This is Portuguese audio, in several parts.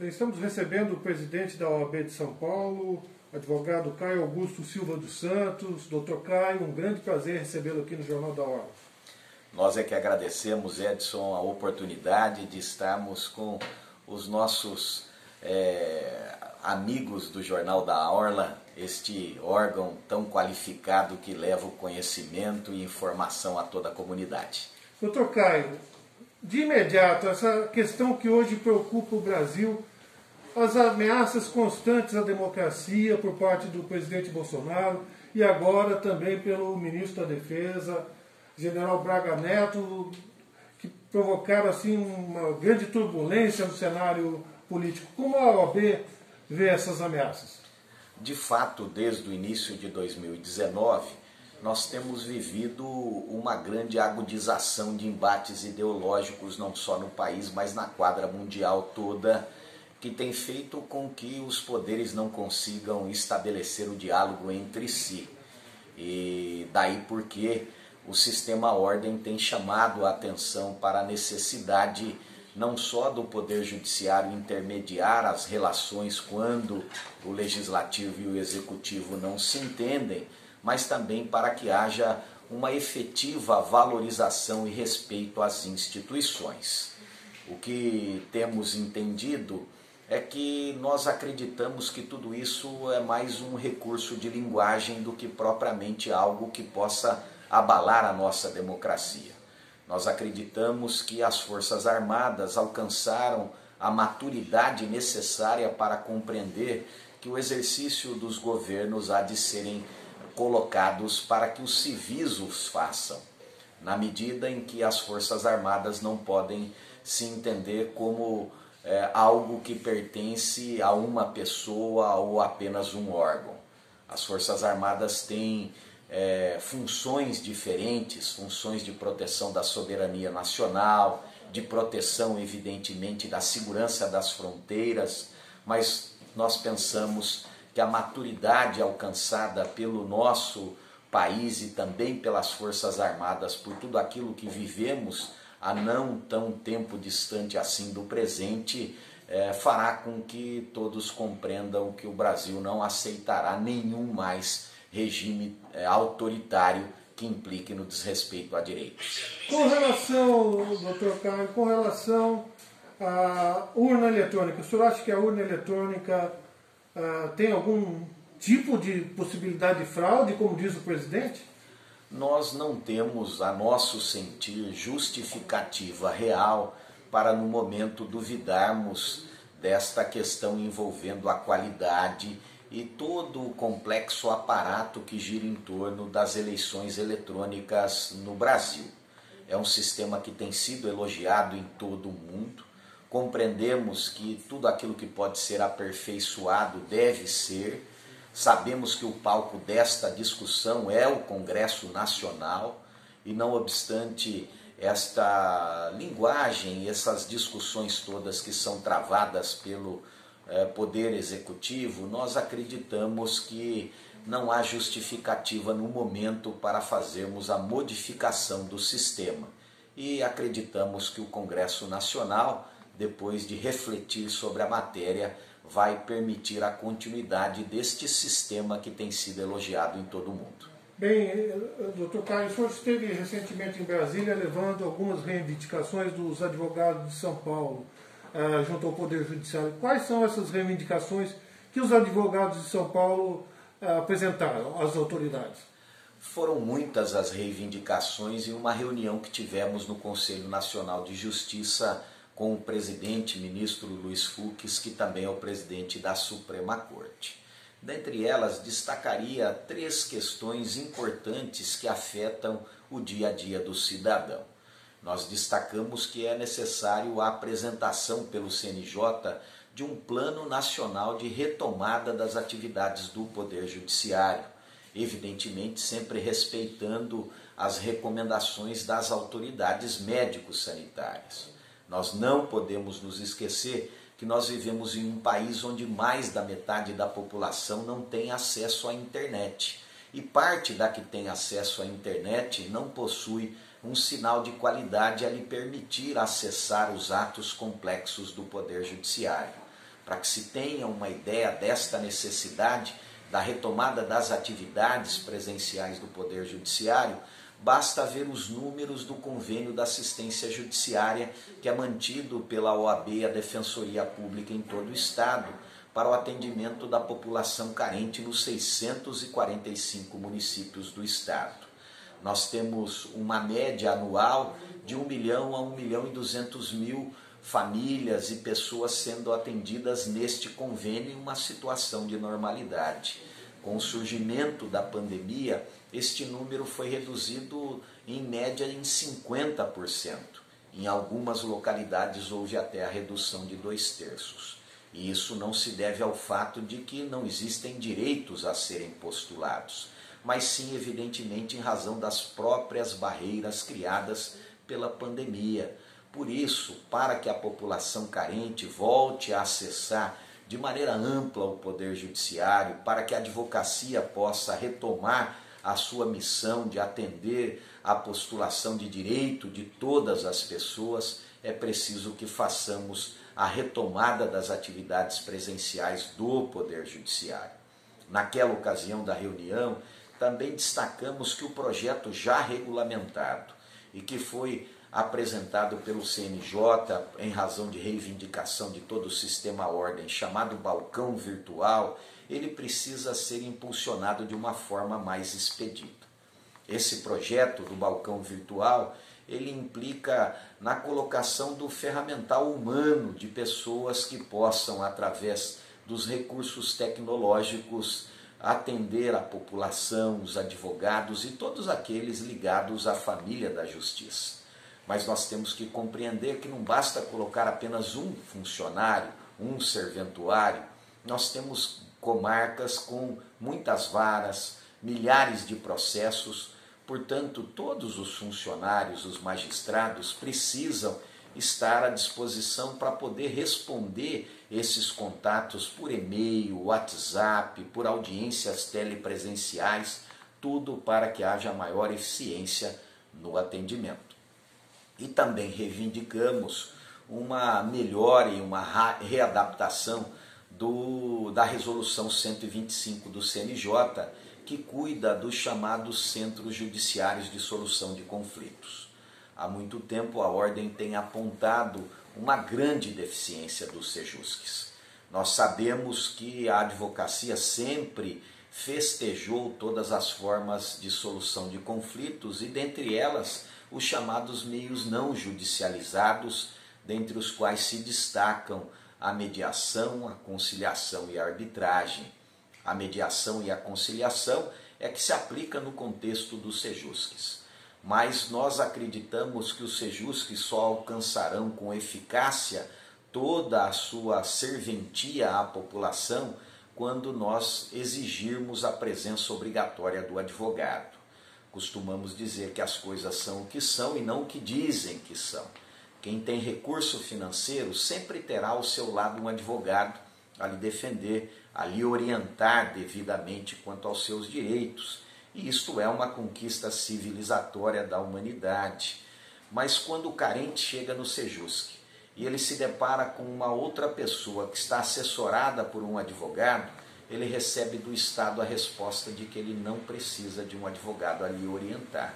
Estamos recebendo o presidente da OAB de São Paulo, advogado Caio Augusto Silva dos Santos. Doutor Caio, um grande prazer recebê-lo aqui no Jornal da Orla. Nós é que agradecemos, Edson, a oportunidade de estarmos com os nossos amigos do Jornal da Orla, este órgão tão qualificado que leva o conhecimento e informação a toda a comunidade. Doutor Caio, de imediato, essa questão que hoje preocupa o Brasil, as ameaças constantes à democracia por parte do presidente Bolsonaro e agora também pelo ministro da Defesa, general Braga Neto, que provocaram assim uma grande turbulência no cenário político. Como a OAB vê essas ameaças? De fato, desde o início de 2019, nós temos vivido uma grande agudização de embates ideológicos, não só no país, mas na quadra mundial toda, que tem feito com que os poderes não consigam estabelecer o diálogo entre si. E daí porque o sistema ordem tem chamado a atenção para a necessidade não só do Poder Judiciário intermediar as relações quando o Legislativo e o Executivo não se entendem, mas também para que haja uma efetiva valorização e respeito às instituições. O que temos entendido é que nós acreditamos que tudo isso é mais um recurso de linguagem do que propriamente algo que possa abalar a nossa democracia. Nós acreditamos que as Forças Armadas alcançaram a maturidade necessária para compreender que o exercício dos governos há de serem colocados para que os civis os façam, na medida em que as Forças Armadas não podem se entender como algo que pertence a uma pessoa ou apenas um órgão. As Forças Armadas têm funções diferentes, funções de proteção da soberania nacional, de proteção, evidentemente, da segurança das fronteiras, mas nós pensamos que a maturidade alcançada pelo nosso país e também pelas Forças Armadas, por tudo aquilo que vivemos há não tão tempo distante assim do presente, fará com que todos compreendam que o Brasil não aceitará nenhum mais regime autoritário que implique no desrespeito a direitos. Com relação, doutor Caio, com relação à urna eletrônica, o senhor acha que a urna eletrônica tem algum tipo de possibilidade de fraude, como diz o presidente? Nós não temos, a nosso sentir, justificativa real para, no momento, duvidarmos desta questão envolvendo a qualidade e todo o complexo aparato que gira em torno das eleições eletrônicas no Brasil. É um sistema que tem sido elogiado em todo o mundo. Compreendemos que tudo aquilo que pode ser aperfeiçoado deve ser. Sabemos que o palco desta discussão é o Congresso Nacional e, não obstante esta linguagem e essas discussões todas que são travadas pelo Poder Executivo, nós acreditamos que não há justificativa no momento para fazermos a modificação do sistema. E acreditamos que o Congresso Nacional, depois de refletir sobre a matéria, vai permitir a continuidade deste sistema que tem sido elogiado em todo o mundo. Bem, doutor Caio, o senhor esteve recentemente em Brasília levando algumas reivindicações dos advogados de São Paulo junto ao Poder Judiciário. Quais são essas reivindicações que os advogados de São Paulo apresentaram às autoridades? Foram muitas as reivindicações em uma reunião que tivemos no Conselho Nacional de Justiça com o presidente, ministro Luiz Fux, que também é o presidente da Suprema Corte. Dentre elas, destacaria 3 questões importantes que afetam o dia a dia do cidadão. Nós destacamos que é necessário a apresentação pelo CNJ de um plano nacional de retomada das atividades do Poder Judiciário, evidentemente sempre respeitando as recomendações das autoridades médico-sanitárias. Nós não podemos nos esquecer que nós vivemos em um país onde mais da metade da população não tem acesso à internet. E parte da que tem acesso à internet não possui um sinal de qualidade a lhe permitir acessar os atos complexos do Poder Judiciário. para que se tenha uma ideia desta necessidade da retomada das atividades presenciais do Poder Judiciário, basta ver os números do convênio da assistência judiciária que é mantido pela OAB e a Defensoria Pública em todo o Estado para o atendimento da população carente nos 645 municípios do Estado. Nós temos uma média anual de 1 milhão a 1 milhão e 200 mil famílias e pessoas sendo atendidas neste convênio em uma situação de normalidade. Com o surgimento da pandemia, este número foi reduzido em média em 50%. Em algumas localidades houve até a redução de 2/3. E isso não se deve ao fato de que não existem direitos a serem postulados, mas sim, evidentemente, em razão das próprias barreiras criadas pela pandemia. Por isso, para que a população carente volte a acessar de maneira ampla o Poder Judiciário, para que a advocacia possa retomar a sua missão de atender à postulação de direito de todas as pessoas, é preciso que façamos a retomada das atividades presenciais do Poder Judiciário. Naquela ocasião da reunião, também destacamos que o projeto já regulamentado e que foi apresentado pelo CNJ em razão de reivindicação de todo o sistema ordem, chamado balcão virtual, ele precisa ser impulsionado de uma forma mais expedita. Esse projeto do balcão virtual, ele implica na colocação do ferramental humano de pessoas que possam, através dos recursos tecnológicos, atender a população, os advogados e todos aqueles ligados à família da justiça. Mas nós temos que compreender que não basta colocar apenas um funcionário, um serventuário. Nós temos comarcas com muitas varas, milhares de processos. Portanto, todos os funcionários, os magistrados, precisam estar à disposição para poder responder esses contatos por e-mail, WhatsApp, por audiências telepresenciais, tudo para que haja maior eficiência no atendimento. E também reivindicamos uma melhora e uma readaptação da Resolução 125 do CNJ, que cuida dos chamados Centros Judiciários de Solução de Conflitos. Há muito tempo a Ordem tem apontado uma grande deficiência dos CEJUSCs. Nós sabemos que a advocacia sempre festejou todas as formas de solução de conflitos e, dentre elas, os chamados meios não judicializados, dentre os quais se destacam a mediação, a conciliação e a arbitragem. A mediação e a conciliação é que se aplica no contexto dos CEJUSCs. Mas nós acreditamos que os CEJUSCs só alcançarão com eficácia toda a sua serventia à população quando nós exigirmos a presença obrigatória do advogado. Costumamos dizer que as coisas são o que são e não o que dizem que são. Quem tem recurso financeiro sempre terá ao seu lado um advogado a lhe defender, a lhe orientar devidamente quanto aos seus direitos. E isto é uma conquista civilizatória da humanidade. Mas quando o carente chega no CEJUSC e ele se depara com uma outra pessoa que está assessorada por um advogado, ele recebe do Estado a resposta de que ele não precisa de um advogado a lhe orientar.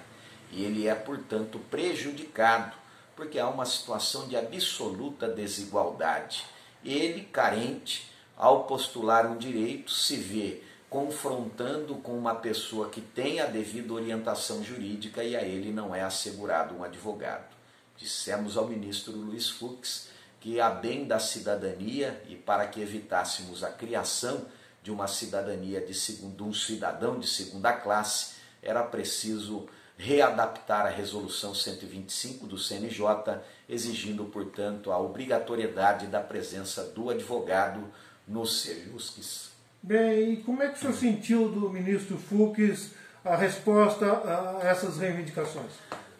E ele é, portanto, prejudicado, porque há uma situação de absoluta desigualdade. Ele, carente, ao postular um direito, se vê confrontando com uma pessoa que tem a devida orientação jurídica e a ele não é assegurado um advogado. Dissemos ao ministro Luiz Fux que, a bem da cidadania e para que evitássemos a criação de uma cidadania de um cidadão de segunda classe, era preciso readaptar a Resolução 125 do CNJ, exigindo, portanto, a obrigatoriedade da presença do advogado nos CEJUSCs. Bem, e como é que o senhor sentiu do ministro Fux a resposta a essas reivindicações?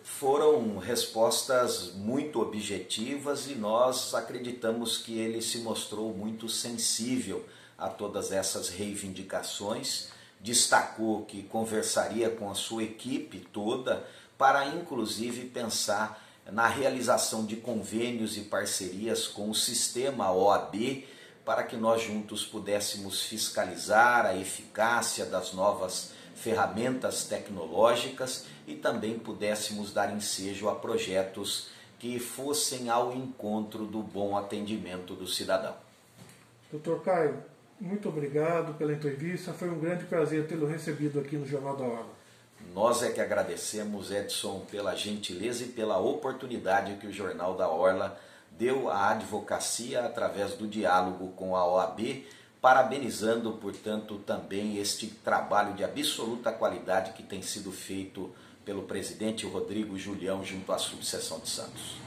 Foram respostas muito objetivas e nós acreditamos que ele se mostrou muito sensível a todas essas reivindicações, destacou que conversaria com a sua equipe toda para, inclusive, pensar na realização de convênios e parcerias com o sistema OAB para que nós juntos pudéssemos fiscalizar a eficácia das novas ferramentas tecnológicas e também pudéssemos dar ensejo a projetos que fossem ao encontro do bom atendimento do cidadão. Dr. Caio, muito obrigado pela entrevista, foi um grande prazer tê-lo recebido aqui no Jornal da Orla. Nós é que agradecemos, Edson, pela gentileza e pela oportunidade que o Jornal da Orla deu à advocacia através do diálogo com a OAB, parabenizando, portanto, também este trabalho de absoluta qualidade que tem sido feito pelo presidente Rodrigo Julião junto à Subseção de Santos.